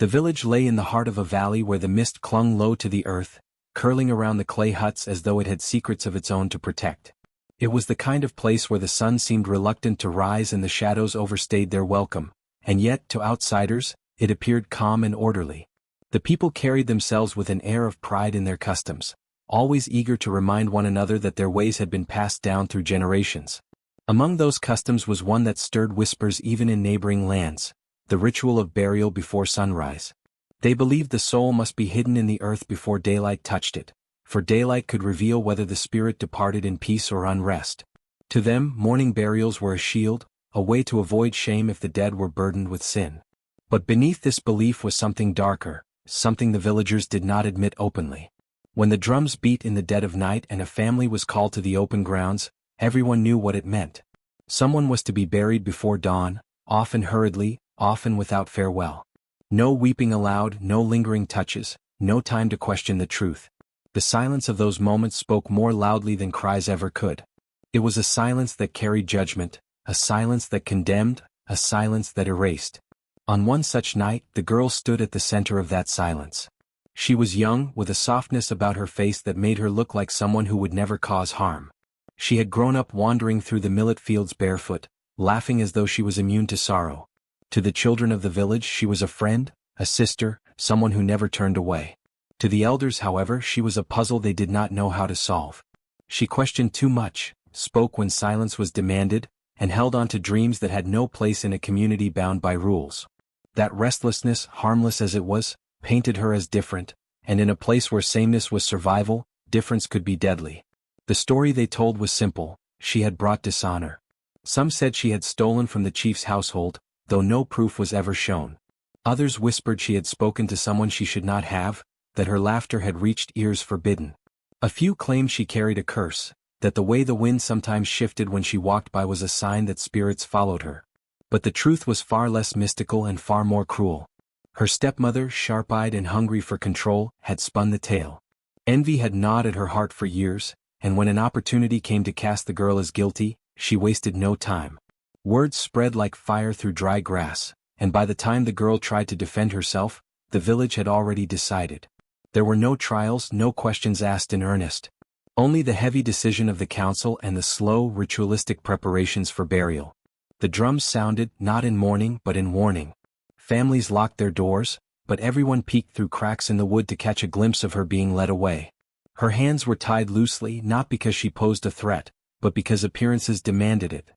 The village lay in the heart of a valley where the mist clung low to the earth, curling around the clay huts as though it had secrets of its own to protect. It was the kind of place where the sun seemed reluctant to rise and the shadows overstayed their welcome, and yet, to outsiders, it appeared calm and orderly. The people carried themselves with an air of pride in their customs, always eager to remind one another that their ways had been passed down through generations. Among those customs was one that stirred whispers even in neighboring lands: the ritual of burial before sunrise. They believed the soul must be hidden in the earth before daylight touched it, for daylight could reveal whether the spirit departed in peace or unrest. To them, morning burials were a shield, a way to avoid shame if the dead were burdened with sin. But beneath this belief was something darker, something the villagers did not admit openly. When the drums beat in the dead of night and a family was called to the open grounds, everyone knew what it meant. Someone was to be buried before dawn, often hurriedly, often without farewell. No weeping aloud, no lingering touches, no time to question the truth. The silence of those moments spoke more loudly than cries ever could. It was a silence that carried judgment, a silence that condemned, a silence that erased. On one such night, the girl stood at the center of that silence. She was young, with a softness about her face that made her look like someone who would never cause harm. She had grown up wandering through the millet fields barefoot, laughing as though she was immune to sorrow. To the children of the village she was a friend, a sister, someone who never turned away. To the elders, however, she was a puzzle they did not know how to solve. She questioned too much, spoke when silence was demanded, and held on to dreams that had no place in a community bound by rules. That restlessness, harmless as it was, painted her as different, and in a place where sameness was survival, difference could be deadly. The story they told was simple: she had brought dishonor. Some said she had stolen from the chief's household, though no proof was ever shown. Others whispered she had spoken to someone she should not have, that her laughter had reached ears forbidden. A few claimed she carried a curse, that the way the wind sometimes shifted when she walked by was a sign that spirits followed her. But the truth was far less mystical and far more cruel. Her stepmother, sharp-eyed and hungry for control, had spun the tale. Envy had gnawed at her heart for years, and when an opportunity came to cast the girl as guilty, she wasted no time. Words spread like fire through dry grass, and by the time the girl tried to defend herself, the village had already decided. There were no trials, no questions asked in earnest. Only the heavy decision of the council and the slow, ritualistic preparations for burial. The drums sounded, not in mourning but in warning. Families locked their doors, but everyone peeked through cracks in the wood to catch a glimpse of her being led away. Her hands were tied loosely, not because she posed a threat, but because appearances demanded it.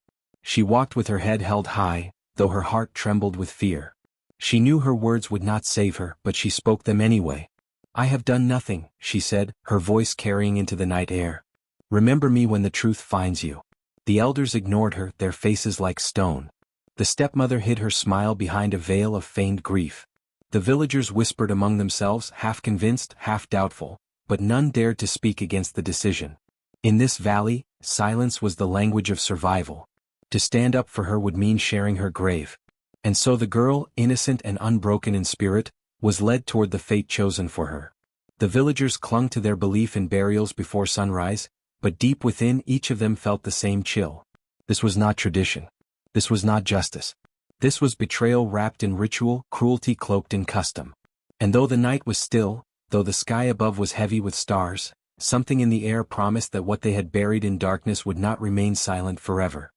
She walked with her head held high, though her heart trembled with fear. She knew her words would not save her, but she spoke them anyway. "I have done nothing," she said, her voice carrying into the night air. "Remember me when the truth finds you." The elders ignored her, their faces like stone. The stepmother hid her smile behind a veil of feigned grief. The villagers whispered among themselves, half convinced, half doubtful, but none dared to speak against the decision. In this valley, silence was the language of survival. To stand up for her would mean sharing her grave. And so the girl, innocent and unbroken in spirit, was led toward the fate chosen for her. The villagers clung to their belief in burials before sunrise, but deep within each of them felt the same chill. This was not tradition. This was not justice. This was betrayal wrapped in ritual, cruelty cloaked in custom. And though the night was still, though the sky above was heavy with stars, something in the air promised that what they had buried in darkness would not remain silent forever.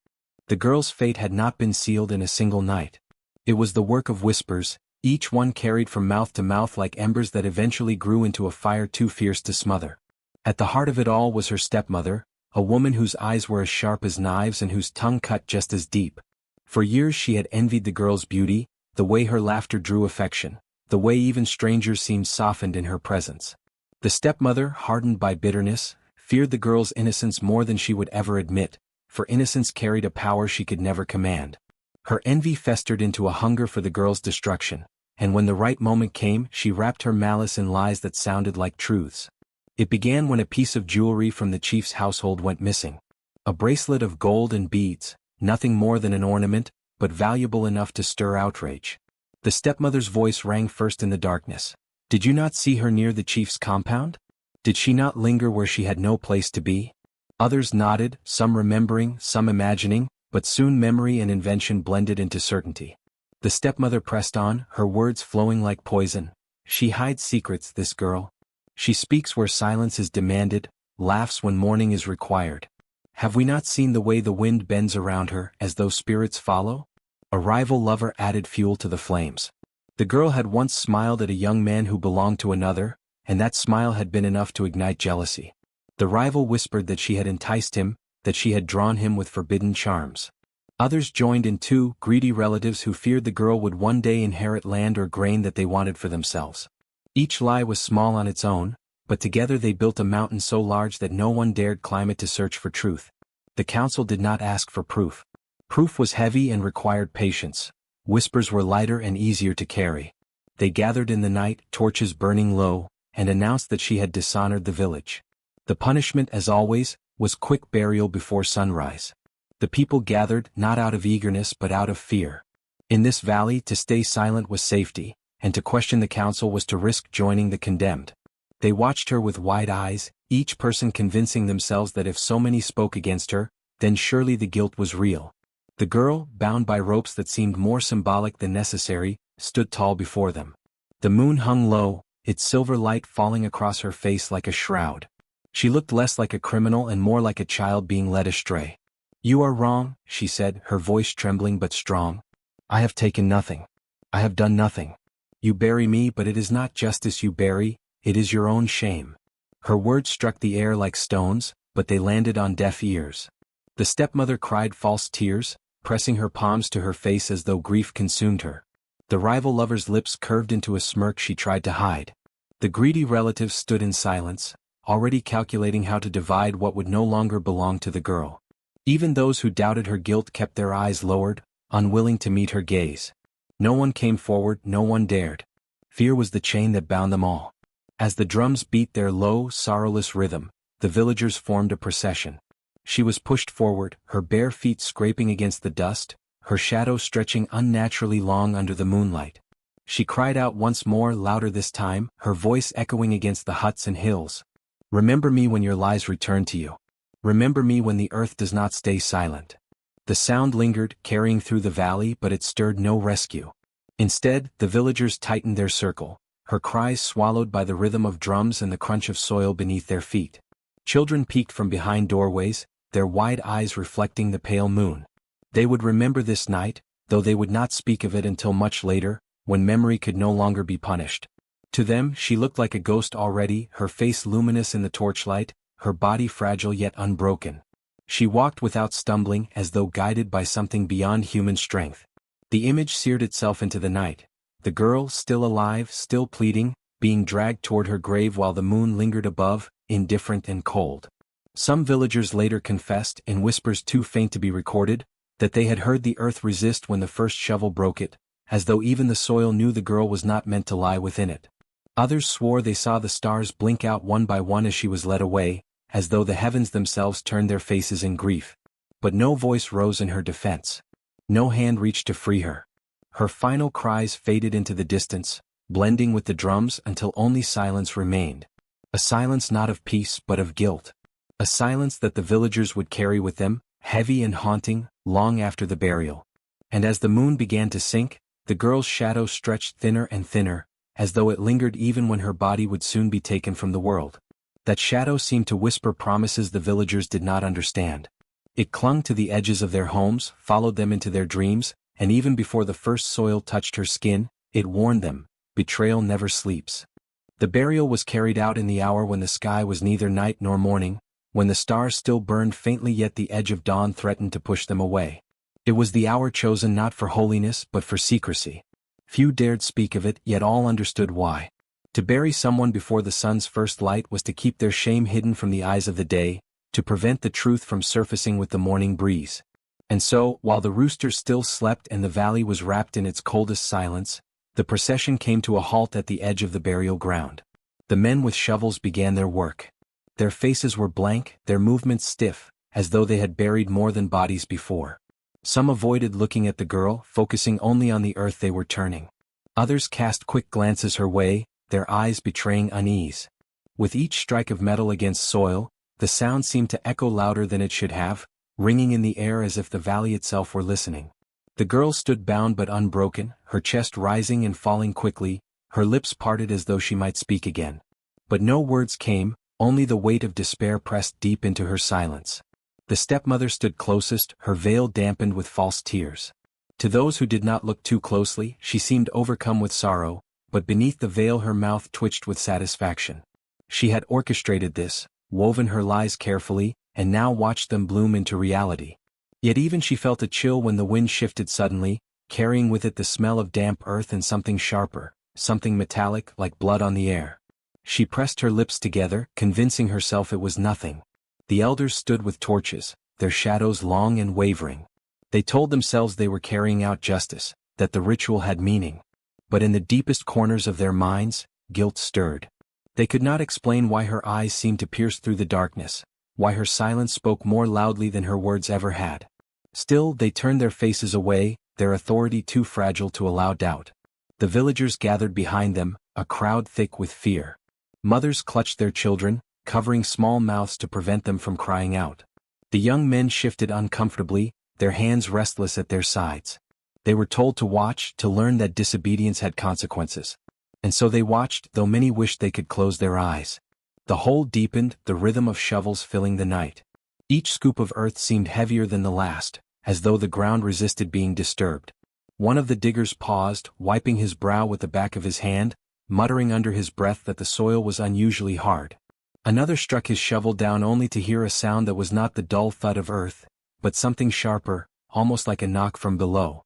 The girl's fate had not been sealed in a single night. It was the work of whispers, each one carried from mouth to mouth like embers that eventually grew into a fire too fierce to smother. At the heart of it all was her stepmother, a woman whose eyes were as sharp as knives and whose tongue cut just as deep. For years she had envied the girl's beauty, the way her laughter drew affection, the way even strangers seemed softened in her presence. The stepmother, hardened by bitterness, feared the girl's innocence more than she would ever admit, for innocence carried a power she could never command. Her envy festered into a hunger for the girl's destruction, and when the right moment came, she wrapped her malice in lies that sounded like truths. It began when a piece of jewelry from the chief's household went missing. A bracelet of gold and beads, nothing more than an ornament, but valuable enough to stir outrage. The stepmother's voice rang first in the darkness. "Did you not see her near the chief's compound? Did she not linger where she had no place to be?" Others nodded, some remembering, some imagining, but soon memory and invention blended into certainty. The stepmother pressed on, her words flowing like poison. She hides secrets, this girl. She speaks where silence is demanded, laughs when mourning is required. Have we not seen the way the wind bends around her, as though spirits follow? A rival lover added fuel to the flames. The girl had once smiled at a young man who belonged to another, and that smile had been enough to ignite jealousy. The rival whispered that she had enticed him, that she had drawn him with forbidden charms. Others joined in too, greedy relatives who feared the girl would one day inherit land or grain that they wanted for themselves. Each lie was small on its own, but together they built a mountain so large that no one dared climb it to search for truth. The council did not ask for proof. Proof was heavy and required patience. Whispers were lighter and easier to carry. They gathered in the night, torches burning low, and announced that she had dishonored the village. The punishment, as always, was quick burial before sunrise. The people gathered, not out of eagerness but out of fear. In this valley, to stay silent was safety, and to question the council was to risk joining the condemned. They watched her with wide eyes, each person convincing themselves that if so many spoke against her, then surely the guilt was real. The girl, bound by ropes that seemed more symbolic than necessary, stood tall before them. The moon hung low, its silver light falling across her face like a shroud. She looked less like a criminal and more like a child being led astray. "You are wrong," she said, her voice trembling but strong. "I have taken nothing. I have done nothing. You bury me, but it is not justice you bury, it is your own shame." Her words struck the air like stones, but they landed on deaf ears. The stepmother cried false tears, pressing her palms to her face as though grief consumed her. The rival lover's lips curved into a smirk she tried to hide. The greedy relatives stood in silence, already calculating how to divide what would no longer belong to the girl. Even those who doubted her guilt kept their eyes lowered, unwilling to meet her gaze. No one came forward, no one dared. Fear was the chain that bound them all. As the drums beat their low, sorrowless rhythm, the villagers formed a procession. She was pushed forward, her bare feet scraping against the dust, her shadow stretching unnaturally long under the moonlight. She cried out once more, louder this time, her voice echoing against the huts and hills. "Remember me when your lies return to you. Remember me when the earth does not stay silent." The sound lingered, carrying through the valley, but it stirred no rescue. Instead, the villagers tightened their circle, her cries swallowed by the rhythm of drums and the crunch of soil beneath their feet. Children peeked from behind doorways, their wide eyes reflecting the pale moon. They would remember this night, though they would not speak of it until much later, when memory could no longer be punished. To them, she looked like a ghost already, her face luminous in the torchlight, her body fragile yet unbroken. She walked without stumbling, as though guided by something beyond human strength. The image seared itself into the night. The girl, still alive, still pleading, being dragged toward her grave while the moon lingered above, indifferent and cold. Some villagers later confessed, in whispers too faint to be recorded, that they had heard the earth resist when the first shovel broke it, as though even the soil knew the girl was not meant to lie within it. Others swore they saw the stars blink out one by one as she was led away, as though the heavens themselves turned their faces in grief. But no voice rose in her defense. No hand reached to free her. Her final cries faded into the distance, blending with the drums until only silence remained. A silence not of peace but of guilt. A silence that the villagers would carry with them, heavy and haunting, long after the burial. And as the moon began to sink, the girl's shadow stretched thinner and thinner, as though it lingered even when her body would soon be taken from the world. That shadow seemed to whisper promises the villagers did not understand. It clung to the edges of their homes, followed them into their dreams, and even before the first soil touched her skin, it warned them, betrayal never sleeps. The burial was carried out in the hour when the sky was neither night nor morning, when the stars still burned faintly yet the edge of dawn threatened to push them away. It was the hour chosen not for holiness but for secrecy. Few dared speak of it, yet all understood why. To bury someone before the sun's first light was to keep their shame hidden from the eyes of the day, to prevent the truth from surfacing with the morning breeze. And so, while the rooster still slept and the valley was wrapped in its coldest silence, the procession came to a halt at the edge of the burial ground. The men with shovels began their work. Their faces were blank, their movements stiff, as though they had buried more than bodies before. Some avoided looking at the girl, focusing only on the earth they were turning. Others cast quick glances her way, their eyes betraying unease. With each strike of metal against soil, the sound seemed to echo louder than it should have, ringing in the air as if the valley itself were listening. The girl stood bound but unbroken, her chest rising and falling quickly, her lips parted as though she might speak again. But no words came, only the weight of despair pressed deep into her silence. The stepmother stood closest, her veil dampened with false tears. To those who did not look too closely, she seemed overcome with sorrow, but beneath the veil her mouth twitched with satisfaction. She had orchestrated this, woven her lies carefully, and now watched them bloom into reality. Yet even she felt a chill when the wind shifted suddenly, carrying with it the smell of damp earth and something sharper, something metallic like blood on the air. She pressed her lips together, convincing herself it was nothing. The elders stood with torches, their shadows long and wavering. They told themselves they were carrying out justice, that the ritual had meaning. But in the deepest corners of their minds, guilt stirred. They could not explain why her eyes seemed to pierce through the darkness, why her silence spoke more loudly than her words ever had. Still, they turned their faces away, their authority too fragile to allow doubt. The villagers gathered behind them, a crowd thick with fear. Mothers clutched their children, covering small mouths to prevent them from crying out. The young men shifted uncomfortably, their hands restless at their sides. They were told to watch, to learn that disobedience had consequences. And so they watched, though many wished they could close their eyes. The hole deepened, the rhythm of shovels filling the night. Each scoop of earth seemed heavier than the last, as though the ground resisted being disturbed. One of the diggers paused, wiping his brow with the back of his hand, muttering under his breath that the soil was unusually hard. Another struck his shovel down only to hear a sound that was not the dull thud of earth, but something sharper, almost like a knock from below.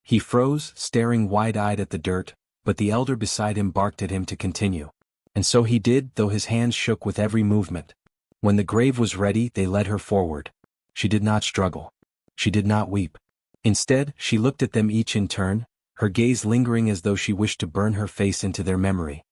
He froze, staring wide-eyed at the dirt, but the elder beside him barked at him to continue. And so he did, though his hands shook with every movement. When the grave was ready, they led her forward. She did not struggle. She did not weep. Instead, she looked at them each in turn, her gaze lingering as though she wished to burn her face into their memory.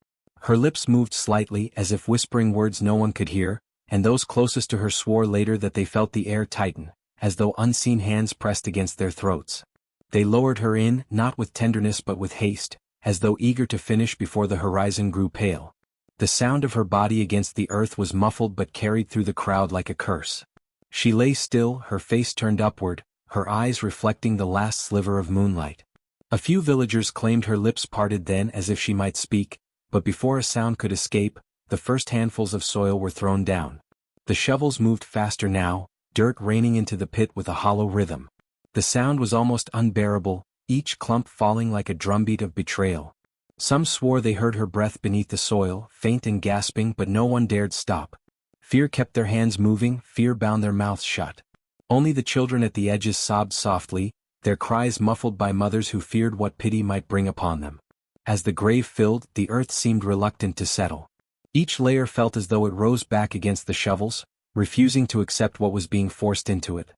Her lips moved slightly as if whispering words no one could hear, and those closest to her swore later that they felt the air tighten, as though unseen hands pressed against their throats. They lowered her in, not with tenderness but with haste, as though eager to finish before the horizon grew pale. The sound of her body against the earth was muffled but carried through the crowd like a curse. She lay still, her face turned upward, her eyes reflecting the last sliver of moonlight. A few villagers claimed her lips parted then as if she might speak, but before a sound could escape, the first handfuls of soil were thrown down. The shovels moved faster now, dirt raining into the pit with a hollow rhythm. The sound was almost unbearable, each clump falling like a drumbeat of betrayal. Some swore they heard her breath beneath the soil, faint and gasping, but no one dared stop. Fear kept their hands moving, fear bound their mouths shut. Only the children at the edges sobbed softly, their cries muffled by mothers who feared what pity might bring upon them. As the grave filled, the earth seemed reluctant to settle. Each layer felt as though it rose back against the shovels, refusing to accept what was being forced into it.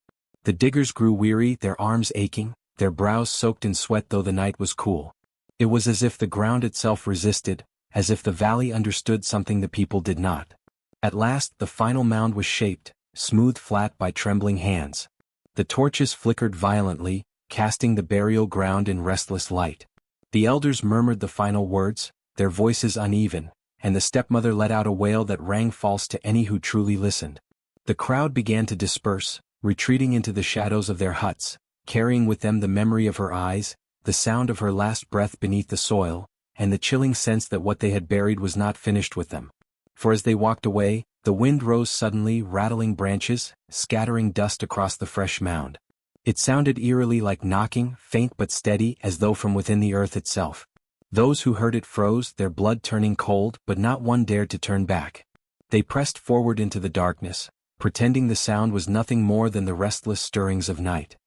The diggers grew weary, their arms aching, their brows soaked in sweat though the night was cool. It was as if the ground itself resisted, as if the valley understood something the people did not. At last the final mound was shaped, smoothed flat by trembling hands. The torches flickered violently, casting the burial ground in restless light. The elders murmured the final words, their voices uneven, and the stepmother let out a wail that rang false to any who truly listened. The crowd began to disperse, retreating into the shadows of their huts, carrying with them the memory of her eyes, the sound of her last breath beneath the soil, and the chilling sense that what they had buried was not finished with them. For as they walked away, the wind rose suddenly, rattling branches, scattering dust across the fresh mound. It sounded eerily like knocking, faint but steady, as though from within the earth itself. Those who heard it froze, their blood turning cold, but not one dared to turn back. They pressed forward into the darkness, pretending the sound was nothing more than the restless stirrings of night.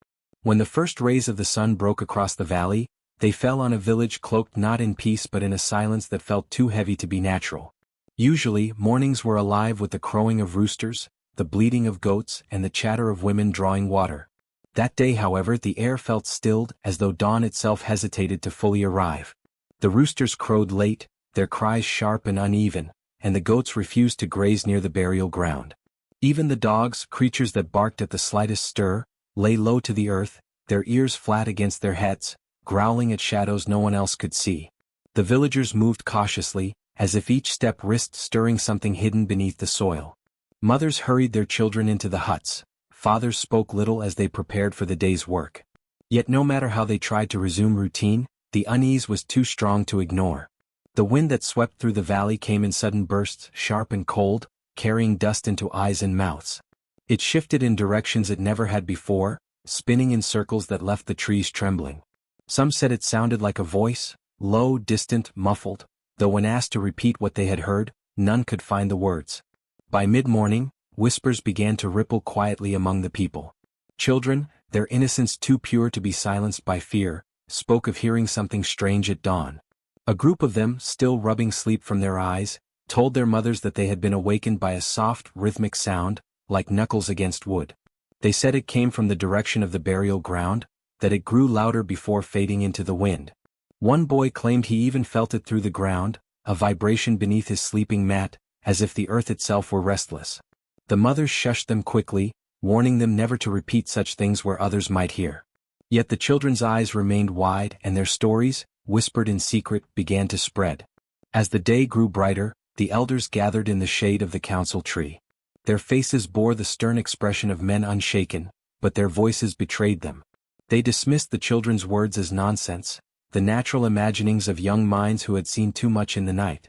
When the first rays of the sun broke across the valley, they fell on a village cloaked not in peace but in a silence that felt too heavy to be natural. Usually, mornings were alive with the crowing of roosters, the bleating of goats, and the chatter of women drawing water. That day, however, the air felt stilled, as though dawn itself hesitated to fully arrive. The roosters crowed late, their cries sharp and uneven, and the goats refused to graze near the burial ground. Even the dogs, creatures that barked at the slightest stir, lay low to the earth, their ears flat against their heads, growling at shadows no one else could see. The villagers moved cautiously, as if each step risked stirring something hidden beneath the soil. Mothers hurried their children into the huts, fathers spoke little as they prepared for the day's work. Yet no matter how they tried to resume routine, the unease was too strong to ignore. The wind that swept through the valley came in sudden bursts, sharp and cold, carrying dust into eyes and mouths. It shifted in directions it never had before, spinning in circles that left the trees trembling. Some said it sounded like a voice, low, distant, muffled, though when asked to repeat what they had heard, none could find the words. By mid-morning, whispers began to ripple quietly among the people. Children, their innocence too pure to be silenced by fear, spoke of hearing something strange at dawn. A group of them, still rubbing sleep from their eyes, told their mothers that they had been awakened by a soft, rhythmic sound, like knuckles against wood. They said it came from the direction of the burial ground, that it grew louder before fading into the wind. One boy claimed he even felt it through the ground, a vibration beneath his sleeping mat, as if the earth itself were restless. The mothers shushed them quickly, warning them never to repeat such things where others might hear. Yet the children's eyes remained wide and their stories, whispered in secret, began to spread. As the day grew brighter, the elders gathered in the shade of the council tree. Their faces bore the stern expression of men unshaken, but their voices betrayed them. They dismissed the children's words as nonsense, the natural imaginings of young minds who had seen too much in the night.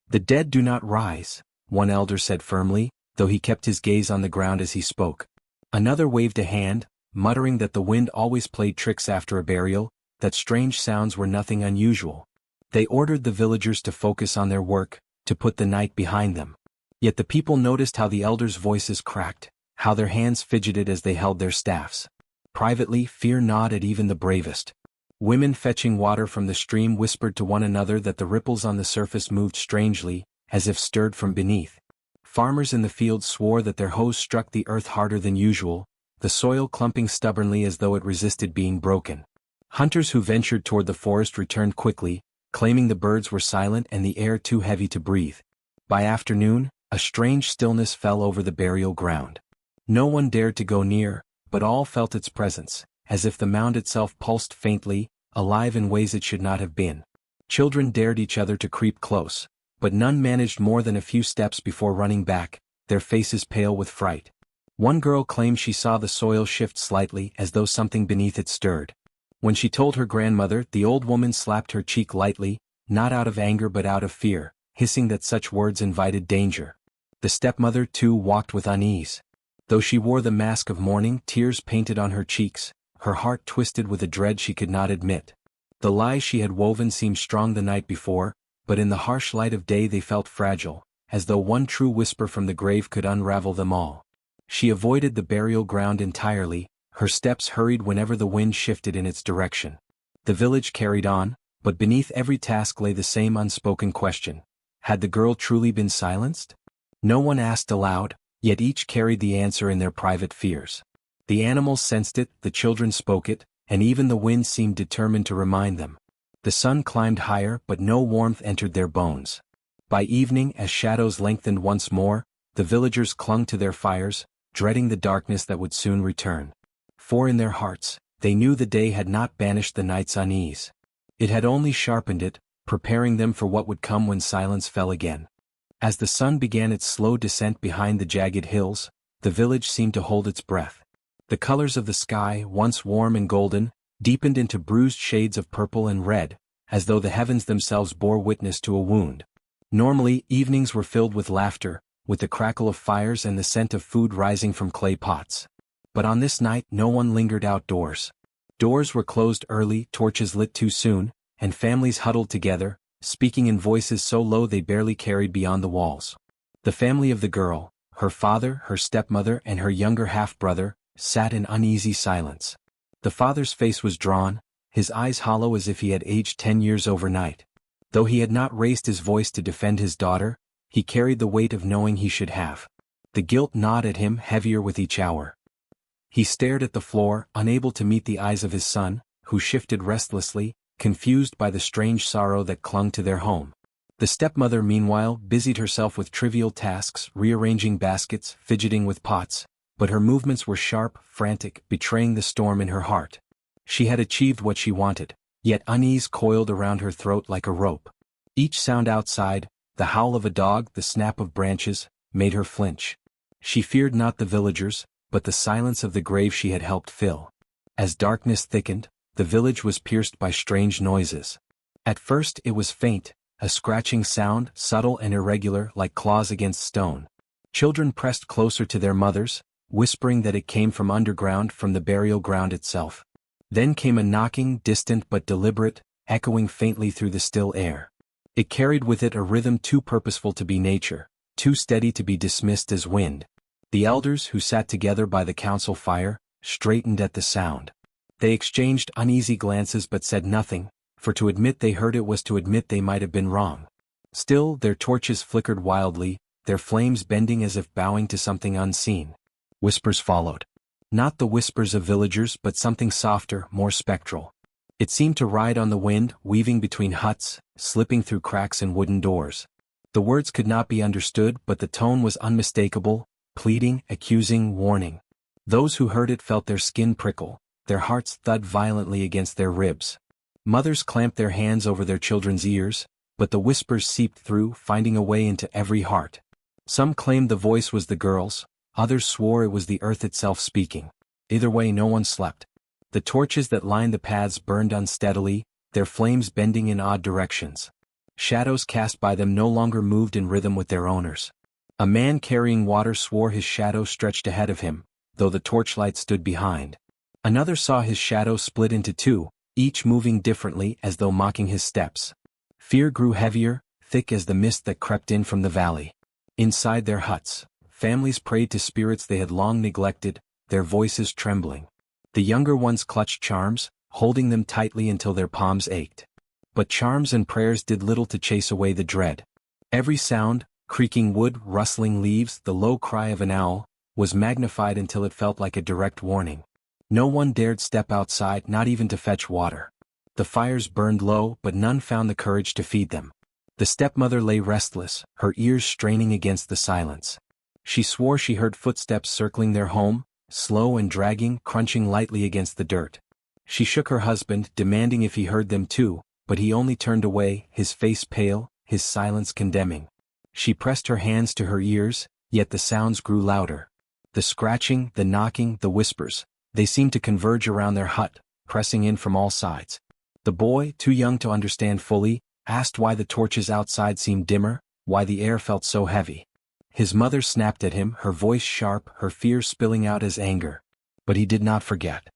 "The dead do not rise," one elder said firmly, though he kept his gaze on the ground as he spoke. Another waved a hand, muttering that the wind always played tricks after a burial, that strange sounds were nothing unusual. They ordered the villagers to focus on their work, to put the night behind them. Yet the people noticed how the elders' voices cracked, how their hands fidgeted as they held their staffs. Privately, fear gnawed at even the bravest. Women fetching water from the stream whispered to one another that the ripples on the surface moved strangely, as if stirred from beneath. Farmers in the fields swore that their hoes struck the earth harder than usual, the soil clumping stubbornly as though it resisted being broken. Hunters who ventured toward the forest returned quickly, claiming the birds were silent and the air too heavy to breathe. By afternoon, a strange stillness fell over the burial ground. No one dared to go near, but all felt its presence, as if the mound itself pulsed faintly, alive in ways it should not have been. Children dared each other to creep close, but none managed more than a few steps before running back, their faces pale with fright. One girl claimed she saw the soil shift slightly as though something beneath it stirred. When she told her grandmother, the old woman slapped her cheek lightly, not out of anger but out of fear, hissing that such words invited danger. The stepmother too walked with unease. Though she wore the mask of mourning, tears painted on her cheeks, her heart twisted with a dread she could not admit. The lies she had woven seemed strong the night before, but in the harsh light of day they felt fragile, as though one true whisper from the grave could unravel them all. She avoided the burial ground entirely, her steps hurried whenever the wind shifted in its direction. The village carried on, but beneath every task lay the same unspoken question. Had the girl truly been silenced? No one asked aloud, yet each carried the answer in their private fears. The animals sensed it, the children spoke it, and even the wind seemed determined to remind them. The sun climbed higher, but no warmth entered their bones. By evening, as shadows lengthened once more, the villagers clung to their fires, dreading the darkness that would soon return. For in their hearts, they knew the day had not banished the night's unease. It had only sharpened it, preparing them for what would come when silence fell again. As the sun began its slow descent behind the jagged hills, the village seemed to hold its breath. The colors of the sky, once warm and golden, deepened into bruised shades of purple and red, as though the heavens themselves bore witness to a wound. Normally, evenings were filled with laughter, with the crackle of fires and the scent of food rising from clay pots. But on this night no one lingered outdoors. Doors were closed early, torches lit too soon, and families huddled together, speaking in voices so low they barely carried beyond the walls. The family of the girl, her father, her stepmother, and her younger half-brother, sat in uneasy silence. The father's face was drawn, his eyes hollow as if he had aged 10 years overnight. Though he had not raised his voice to defend his daughter, he carried the weight of knowing he should have. The guilt gnawed at him heavier with each hour. He stared at the floor, unable to meet the eyes of his son, who shifted restlessly, confused by the strange sorrow that clung to their home. The stepmother meanwhile busied herself with trivial tasks, rearranging baskets, fidgeting with pots, but her movements were sharp, frantic, betraying the storm in her heart. She had achieved what she wanted, yet unease coiled around her throat like a rope. Each sound outside, the howl of a dog, the snap of branches, made her flinch. She feared not the villagers, but the silence of the grave she had helped fill. As darkness thickened, the village was pierced by strange noises. At first it was faint, a scratching sound, subtle and irregular like claws against stone. Children pressed closer to their mothers, whispering that it came from underground, from the burial ground itself. Then came a knocking, distant but deliberate, echoing faintly through the still air. It carried with it a rhythm too purposeful to be nature, too steady to be dismissed as wind. The elders who sat together by the council fire straightened at the sound. They exchanged uneasy glances but said nothing, for to admit they heard it was to admit they might have been wrong. Still their torches flickered wildly, their flames bending as if bowing to something unseen. Whispers followed. Not the whispers of villagers but something softer, more spectral. It seemed to ride on the wind, weaving between huts, slipping through cracks in wooden doors. The words could not be understood but the tone was unmistakable, pleading, accusing, warning. Those who heard it felt their skin prickle, their hearts thud violently against their ribs. Mothers clamped their hands over their children's ears, but the whispers seeped through, finding a way into every heart. Some claimed the voice was the girl's, others swore it was the earth itself speaking. Either way no one slept. The torches that lined the paths burned unsteadily, their flames bending in odd directions. Shadows cast by them no longer moved in rhythm with their owners. A man carrying water swore his shadow stretched ahead of him, though the torchlight stood behind. Another saw his shadow split into two, each moving differently as though mocking his steps. Fear grew heavier, thick as the mist that crept in from the valley. Inside their huts, families prayed to spirits they had long neglected, their voices trembling. The younger ones clutched charms, holding them tightly until their palms ached. But charms and prayers did little to chase away the dread. Every sound, creaking wood, rustling leaves, the low cry of an owl, was magnified until it felt like a direct warning. No one dared step outside, not even to fetch water. The fires burned low, but none found the courage to feed them. The stepmother lay restless, her ears straining against the silence. She swore she heard footsteps circling their home, slow and dragging, crunching lightly against the dirt. She shook her husband, demanding if he heard them too, but he only turned away, his face pale, his silence condemning. She pressed her hands to her ears, yet the sounds grew louder. The scratching, the knocking, the whispers, they seemed to converge around their hut, pressing in from all sides. The boy, too young to understand fully, asked why the torches outside seemed dimmer, why the air felt so heavy. His mother snapped at him, her voice sharp, her fear spilling out as anger. But he did not forget.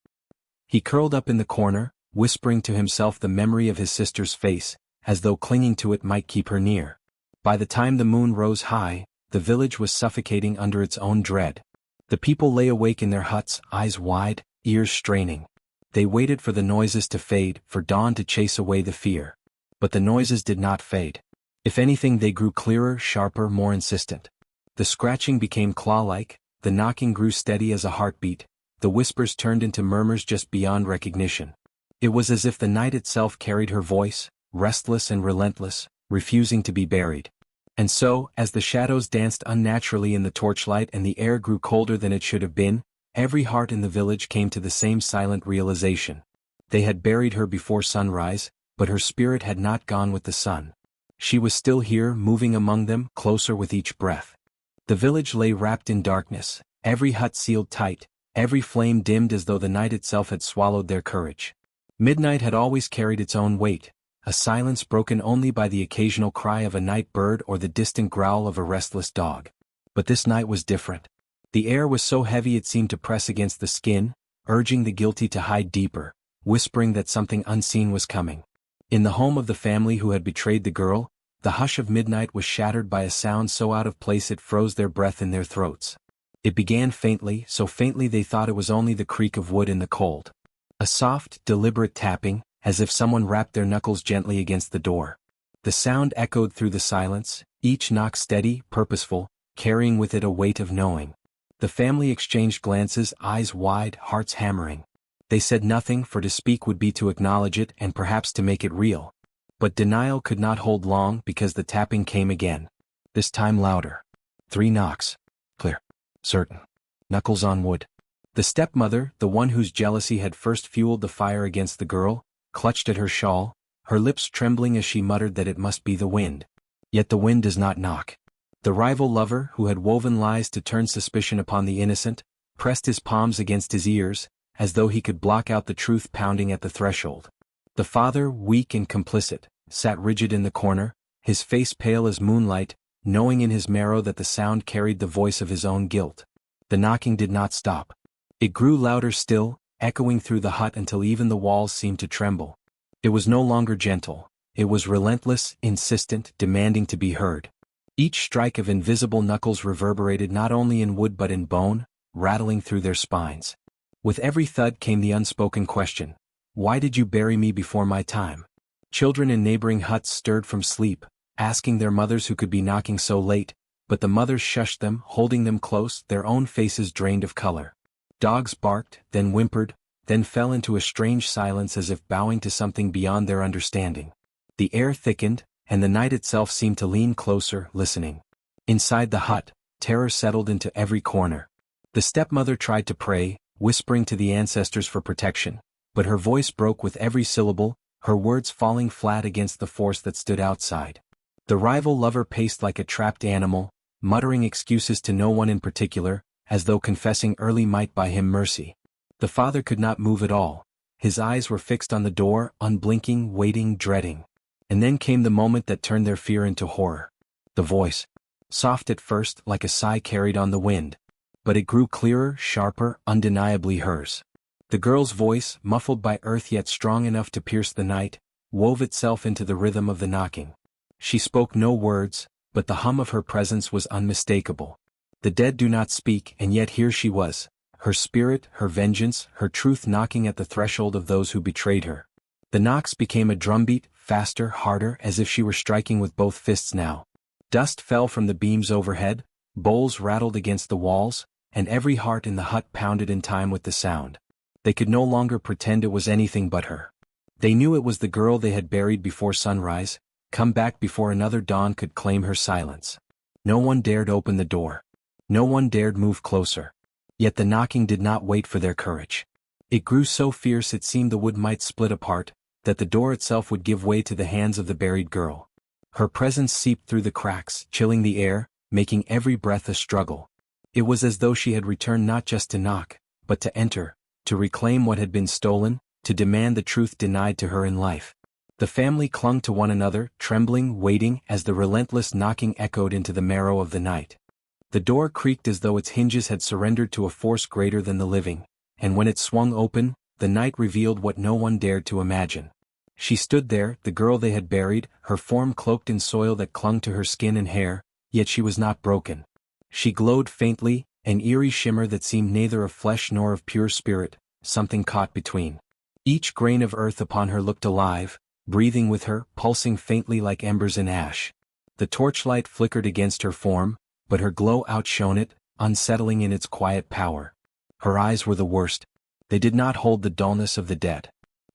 He curled up in the corner, whispering to himself the memory of his sister's face, as though clinging to it might keep her near. By the time the moon rose high, the village was suffocating under its own dread. The people lay awake in their huts, eyes wide, ears straining. They waited for the noises to fade, for dawn to chase away the fear. But the noises did not fade. If anything, they grew clearer, sharper, more insistent. The scratching became claw-like, the knocking grew steady as a heartbeat, the whispers turned into murmurs just beyond recognition. It was as if the night itself carried her voice, restless and relentless, refusing to be buried. And so, as the shadows danced unnaturally in the torchlight and the air grew colder than it should have been, every heart in the village came to the same silent realization. They had buried her before sunrise, but her spirit had not gone with the sun. She was still here, moving among them, closer with each breath. The village lay wrapped in darkness, every hut sealed tight, every flame dimmed as though the night itself had swallowed their courage. Midnight had always carried its own weight, a silence broken only by the occasional cry of a night bird or the distant growl of a restless dog. But this night was different. The air was so heavy it seemed to press against the skin, urging the guilty to hide deeper, whispering that something unseen was coming. In the home of the family who had betrayed the girl, the hush of midnight was shattered by a sound so out of place it froze their breath in their throats. It began faintly, so faintly they thought it was only the creak of wood in the cold. A soft, deliberate tapping, as if someone rapped their knuckles gently against the door. The sound echoed through the silence, each knock steady, purposeful, carrying with it a weight of knowing. The family exchanged glances, eyes wide, hearts hammering. They said nothing, for to speak would be to acknowledge it and perhaps to make it real. But denial could not hold long because the tapping came again. This time louder. 3 knocks. Clear. Certain. Knuckles on wood. The stepmother, the one whose jealousy had first fueled the fire against the girl, clutched at her shawl, her lips trembling as she muttered that it must be the wind. Yet the wind does not knock. The rival lover, who had woven lies to turn suspicion upon the innocent, pressed his palms against his ears, as though he could block out the truth pounding at the threshold. The father, weak and complicit, sat rigid in the corner, his face pale as moonlight, knowing in his marrow that the sound carried the voice of his own guilt. The knocking did not stop. It grew louder still, echoing through the hut until even the walls seemed to tremble. It was no longer gentle. It was relentless, insistent, demanding to be heard. Each strike of invisible knuckles reverberated not only in wood but in bone, rattling through their spines. With every thud came the unspoken question, "Why did you bury me before my time?" Children in neighboring huts stirred from sleep, asking their mothers who could be knocking so late, but the mothers shushed them, holding them close, their own faces drained of color. Dogs barked, then whimpered, then fell into a strange silence as if bowing to something beyond their understanding. The air thickened, and the night itself seemed to lean closer, listening. Inside the hut, terror settled into every corner. The stepmother tried to pray, whispering to the ancestors for protection, but her voice broke with every syllable, her words falling flat against the force that stood outside. The rival lover paced like a trapped animal, muttering excuses to no one in particular, as though confessing early might buy him mercy. The father could not move at all. His eyes were fixed on the door, unblinking, waiting, dreading. And then came the moment that turned their fear into horror. The voice. Soft at first, like a sigh carried on the wind. But it grew clearer, sharper, undeniably hers. The girl's voice, muffled by earth yet strong enough to pierce the night, wove itself into the rhythm of the knocking. She spoke no words, but the hum of her presence was unmistakable. The dead do not speak, and yet here she was, her spirit, her vengeance, her truth knocking at the threshold of those who betrayed her. The knocks became a drumbeat, faster, harder, as if she were striking with both fists now. Dust fell from the beams overhead, bowls rattled against the walls, and every heart in the hut pounded in time with the sound. They could no longer pretend it was anything but her. They knew it was the girl they had buried before sunrise, come back before another dawn could claim her silence. No one dared open the door. No one dared move closer. Yet the knocking did not wait for their courage. It grew so fierce it seemed the wood might split apart, that the door itself would give way to the hands of the buried girl. Her presence seeped through the cracks, chilling the air, making every breath a struggle. It was as though she had returned not just to knock, but to enter, to reclaim what had been stolen, to demand the truth denied to her in life. The family clung to one another, trembling, waiting, as the relentless knocking echoed into the marrow of the night. The door creaked as though its hinges had surrendered to a force greater than the living, and when it swung open, the night revealed what no one dared to imagine. She stood there, the girl they had buried, her form cloaked in soil that clung to her skin and hair, yet she was not broken. She glowed faintly, an eerie shimmer that seemed neither of flesh nor of pure spirit, something caught between. Each grain of earth upon her looked alive, breathing with her, pulsing faintly like embers in ash. The torchlight flickered against her form, but her glow outshone it, unsettling in its quiet power. Her eyes were the worst. They did not hold the dullness of the dead.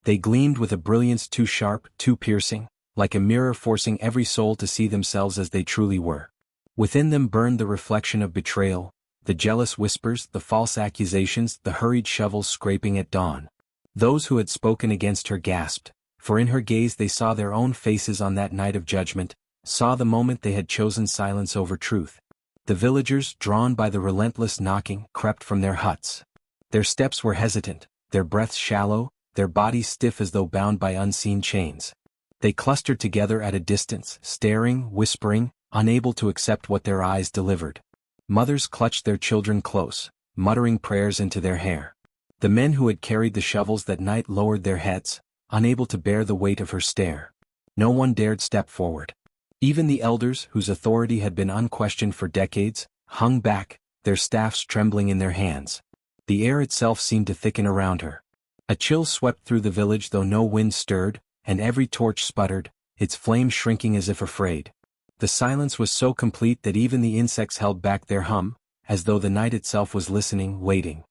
They gleamed with a brilliance too sharp, too piercing, like a mirror forcing every soul to see themselves as they truly were. Within them burned the reflection of betrayal, the jealous whispers, the false accusations, the hurried shovels scraping at dawn. Those who had spoken against her gasped, for in her gaze they saw their own faces on that night of judgment, saw the moment they had chosen silence over truth. The villagers, drawn by the relentless knocking, crept from their huts. Their steps were hesitant, their breaths shallow, their bodies stiff as though bound by unseen chains. They clustered together at a distance, staring, whispering, unable to accept what their eyes delivered. Mothers clutched their children close, muttering prayers into their hair. The men who had carried the shovels that night lowered their heads, unable to bear the weight of her stare. No one dared step forward. Even the elders, whose authority had been unquestioned for decades, hung back, their staffs trembling in their hands. The air itself seemed to thicken around her. A chill swept through the village though no wind stirred, and every torch sputtered, its flame shrinking as if afraid. The silence was so complete that even the insects held back their hum, as though the night itself was listening, waiting.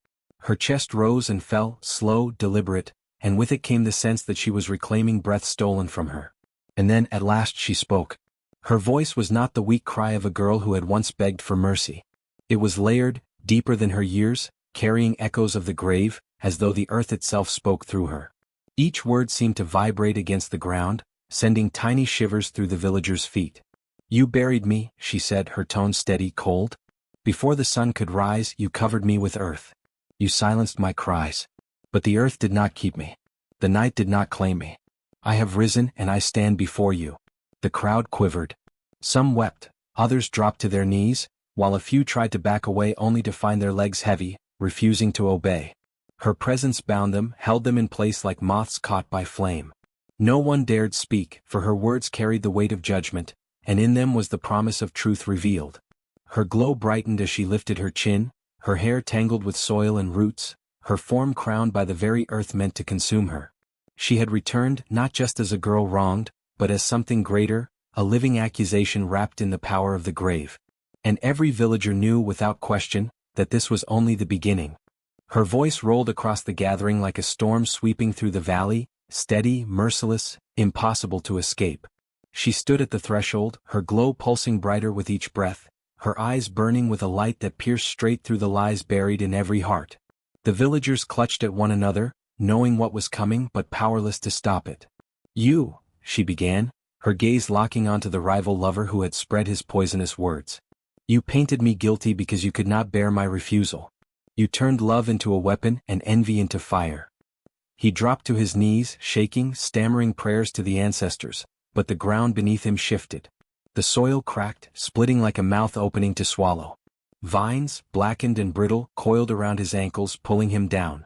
Her chest rose and fell, slow, deliberate, and with it came the sense that she was reclaiming breath stolen from her. And then, at last, she spoke. Her voice was not the weak cry of a girl who had once begged for mercy. It was layered, deeper than her years, carrying echoes of the grave, as though the earth itself spoke through her. Each word seemed to vibrate against the ground, sending tiny shivers through the villagers' feet. "You buried me," she said, her tone steady, cold. "Before the sun could rise, you covered me with earth. You silenced my cries. But the earth did not keep me. The night did not claim me. I have risen and I stand before you. The crowd quivered. Some wept, others dropped to their knees, while a few tried to back away only to find their legs heavy, refusing to obey. Her presence bound them, held them in place like moths caught by flame. No one dared speak, for her words carried the weight of judgment, and in them was the promise of truth revealed. Her glow brightened as she lifted her chin, her hair tangled with soil and roots, her form crowned by the very earth meant to consume her. She had returned not just as a girl wronged, but as something greater, a living accusation wrapped in the power of the grave. And every villager knew without question that this was only the beginning. Her voice rolled across the gathering like a storm sweeping through the valley, steady, merciless, impossible to escape. She stood at the threshold, her glow pulsing brighter with each breath, her eyes burning with a light that pierced straight through the lies buried in every heart. The villagers clutched at one another, knowing what was coming but powerless to stop it. "You," she began, her gaze locking onto the rival lover who had spread his poisonous words. "You painted me guilty because you could not bear my refusal. You turned love into a weapon and envy into fire." He dropped to his knees, shaking, stammering prayers to the ancestors, but the ground beneath him shifted. The soil cracked, splitting like a mouth opening to swallow. Vines, blackened and brittle, coiled around his ankles, pulling him down.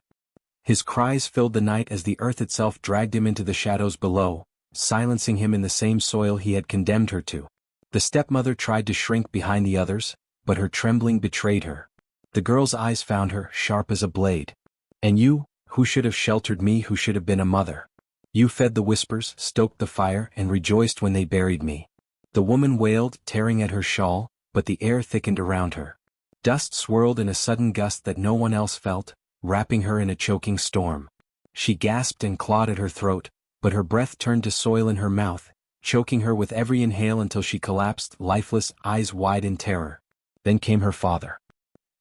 His cries filled the night as the earth itself dragged him into the shadows below, silencing him in the same soil he had condemned her to. The stepmother tried to shrink behind the others, but her trembling betrayed her. The girl's eyes found her, sharp as a blade. "And you, who should have sheltered me, who should have been a mother? You fed the whispers, stoked the fire, and rejoiced when they buried me." The woman wailed, tearing at her shawl, but the air thickened around her. Dust swirled in a sudden gust that no one else felt, wrapping her in a choking storm. She gasped and clawed at her throat, but her breath turned to soil in her mouth, choking her with every inhale until she collapsed, lifeless, eyes wide in terror. Then came her father.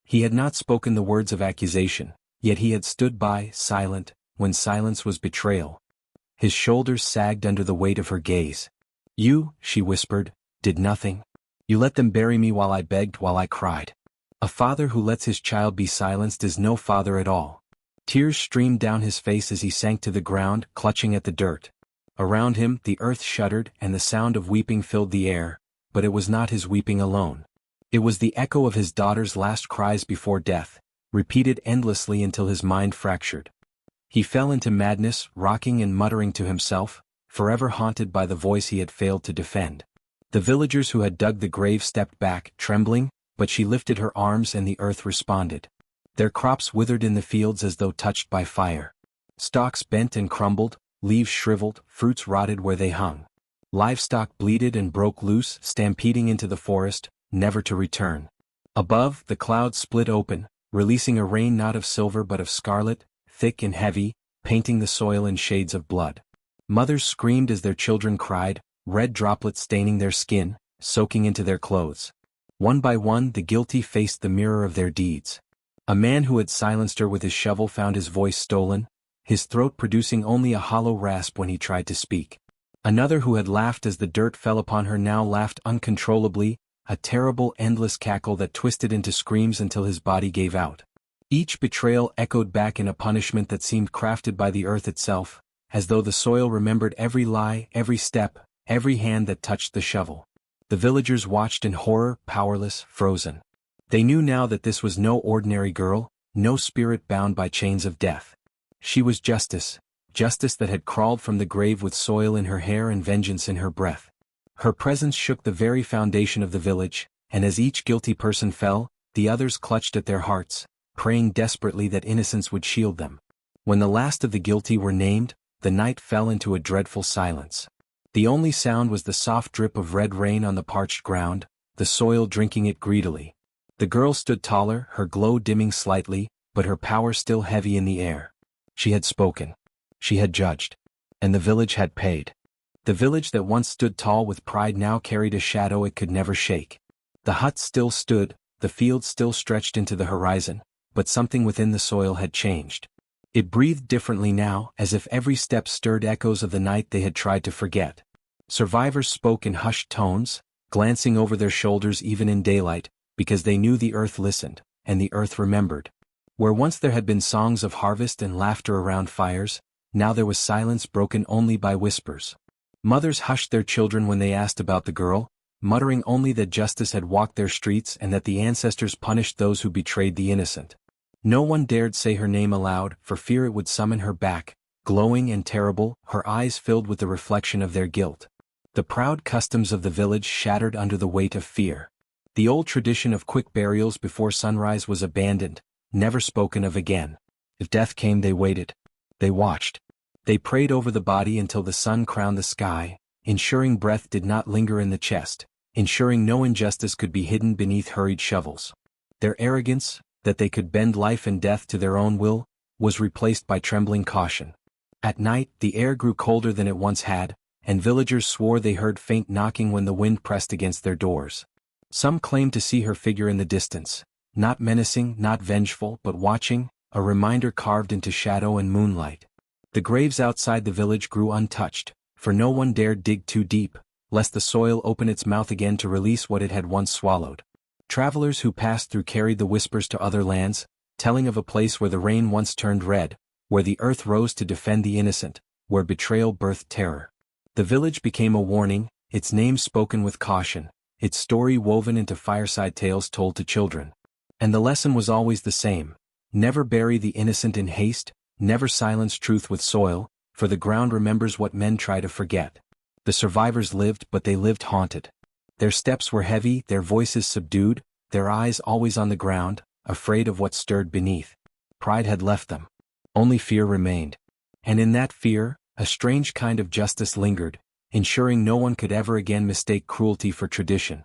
He had not spoken the words of accusation, yet he had stood by, silent, when silence was betrayal. His shoulders sagged under the weight of her gaze. "You," she whispered, "did nothing. You let them bury me while I begged, while I cried. A father who lets his child be silenced is no father at all." Tears streamed down his face as he sank to the ground, clutching at the dirt. Around him, the earth shuddered and the sound of weeping filled the air, but it was not his weeping alone. It was the echo of his daughter's last cries before death, repeated endlessly until his mind fractured. He fell into madness, rocking and muttering to himself, forever haunted by the voice he had failed to defend. The villagers who had dug the grave stepped back, trembling, but she lifted her arms and the earth responded. Their crops withered in the fields as though touched by fire. Stalks bent and crumbled, leaves shriveled, fruits rotted where they hung. Livestock bleated and broke loose, stampeding into the forest, never to return. Above, the clouds split open, releasing a rain not of silver but of scarlet, thick and heavy, painting the soil in shades of blood. Mothers screamed as their children cried, red droplets staining their skin, soaking into their clothes. One by one the guilty faced the mirror of their deeds. A man who had silenced her with his shovel found his voice stolen, his throat producing only a hollow rasp when he tried to speak. Another who had laughed as the dirt fell upon her now laughed uncontrollably, a terrible endless cackle that twisted into screams until his body gave out. Each betrayal echoed back in a punishment that seemed crafted by the earth itself, as though the soil remembered every lie, every step, every hand that touched the shovel. The villagers watched in horror, powerless, frozen. They knew now that this was no ordinary girl, no spirit bound by chains of death. She was justice, justice that had crawled from the grave with soil in her hair and vengeance in her breath. Her presence shook the very foundation of the village, and as each guilty person fell, the others clutched at their hearts, praying desperately that innocence would shield them. When the last of the guilty were named, the night fell into a dreadful silence. The only sound was the soft drip of red rain on the parched ground, the soil drinking it greedily. The girl stood taller, her glow dimming slightly, but her power still heavy in the air. She had spoken. She had judged. And the village had paid. The village that once stood tall with pride now carried a shadow it could never shake. The huts still stood, the fields still stretched into the horizon, but something within the soil had changed. It breathed differently now, as if every step stirred echoes of the night they had tried to forget. Survivors spoke in hushed tones, glancing over their shoulders even in daylight, because they knew the earth listened, and the earth remembered. Where once there had been songs of harvest and laughter around fires, now there was silence broken only by whispers. Mothers hushed their children when they asked about the girl, muttering only that justice had walked their streets and that the ancestors punished those who betrayed the innocent. No one dared say her name aloud, for fear it would summon her back, glowing and terrible, her eyes filled with the reflection of their guilt. The proud customs of the village shattered under the weight of fear. The old tradition of quick burials before sunrise was abandoned, never spoken of again. If death came, they waited. They watched. They prayed over the body until the sun crowned the sky, ensuring breath did not linger in the chest, ensuring no injustice could be hidden beneath hurried shovels. Their arrogance, that they could bend life and death to their own will, was replaced by trembling caution. At night, the air grew colder than it once had, and villagers swore they heard faint knocking when the wind pressed against their doors. Some claimed to see her figure in the distance, not menacing, not vengeful, but watching, a reminder carved into shadow and moonlight. The graves outside the village grew untouched, for no one dared dig too deep, lest the soil open its mouth again to release what it had once swallowed. Travelers who passed through carried the whispers to other lands, telling of a place where the rain once turned red, where the earth rose to defend the innocent, where betrayal birthed terror. The village became a warning, its name spoken with caution, its story woven into fireside tales told to children. And the lesson was always the same: never bury the innocent in haste, never silence truth with soil, for the ground remembers what men try to forget. The survivors lived, but they lived haunted. Their steps were heavy, their voices subdued, their eyes always on the ground, afraid of what stirred beneath. Pride had left them. Only fear remained. And in that fear, a strange kind of justice lingered, ensuring no one could ever again mistake cruelty for tradition.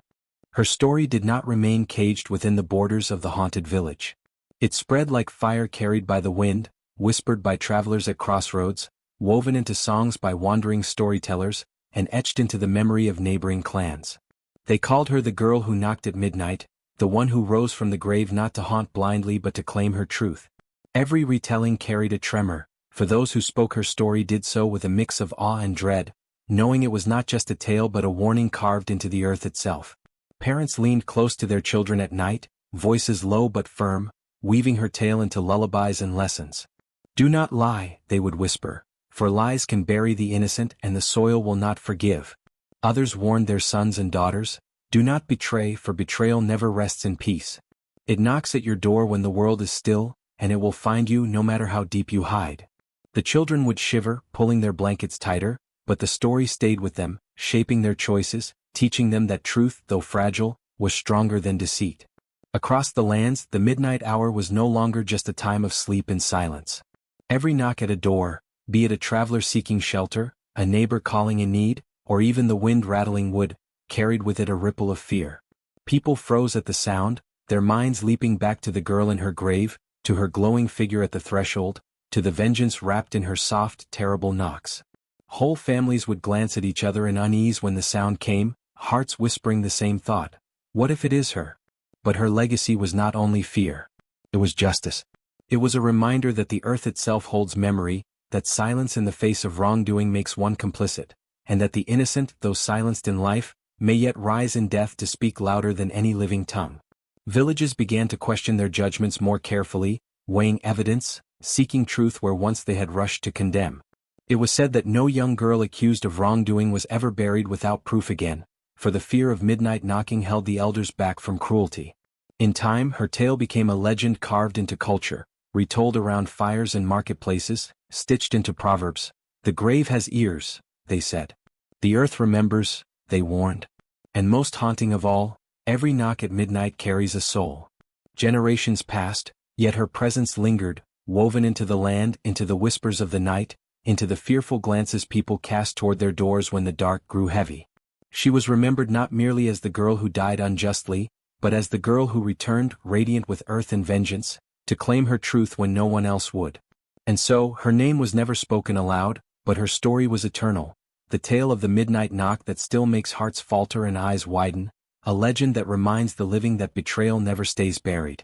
Her story did not remain caged within the borders of the haunted village. It spread like fire carried by the wind, whispered by travelers at crossroads, woven into songs by wandering storytellers, and etched into the memory of neighboring clans. They called her the girl who knocked at midnight, the one who rose from the grave not to haunt blindly but to claim her truth. Every retelling carried a tremor, for those who spoke her story did so with a mix of awe and dread, knowing it was not just a tale but a warning carved into the earth itself. Parents leaned close to their children at night, voices low but firm, weaving her tale into lullabies and lessons. "Do not lie," they would whisper, "for lies can bury the innocent and the soil will not forgive." Others warned their sons and daughters, "Do not betray, for betrayal never rests in peace. It knocks at your door when the world is still, and it will find you no matter how deep you hide." The children would shiver, pulling their blankets tighter, but the story stayed with them, shaping their choices, teaching them that truth, though fragile, was stronger than deceit. Across the lands, the midnight hour was no longer just a time of sleep and silence. Every knock at a door, be it a traveler seeking shelter, a neighbor calling in need, or even the wind rattling wood, carried with it a ripple of fear. People froze at the sound, their minds leaping back to the girl in her grave, to her glowing figure at the threshold, to the vengeance wrapped in her soft, terrible knocks. Whole families would glance at each other in unease when the sound came, hearts whispering the same thought: what if it is her? But her legacy was not only fear. It was justice. It was a reminder that the earth itself holds memory, that silence in the face of wrongdoing makes one complicit, and that the innocent, though silenced in life, may yet rise in death to speak louder than any living tongue. Villages began to question their judgments more carefully, weighing evidence, seeking truth where once they had rushed to condemn. It was said that no young girl accused of wrongdoing was ever buried without proof again, for the fear of midnight knocking held the elders back from cruelty. In time, her tale became a legend carved into culture, retold around fires and marketplaces, stitched into proverbs. "The grave has ears," they said. "The earth remembers," they warned. And most haunting of all, every knock at midnight carries a soul. Generations passed, yet her presence lingered, woven into the land, into the whispers of the night, into the fearful glances people cast toward their doors when the dark grew heavy. She was remembered not merely as the girl who died unjustly, but as the girl who returned, radiant with earth and vengeance, to claim her truth when no one else would. And so, her name was never spoken aloud, but her story was eternal, the tale of the midnight knock that still makes hearts falter and eyes widen, a legend that reminds the living that betrayal never stays buried.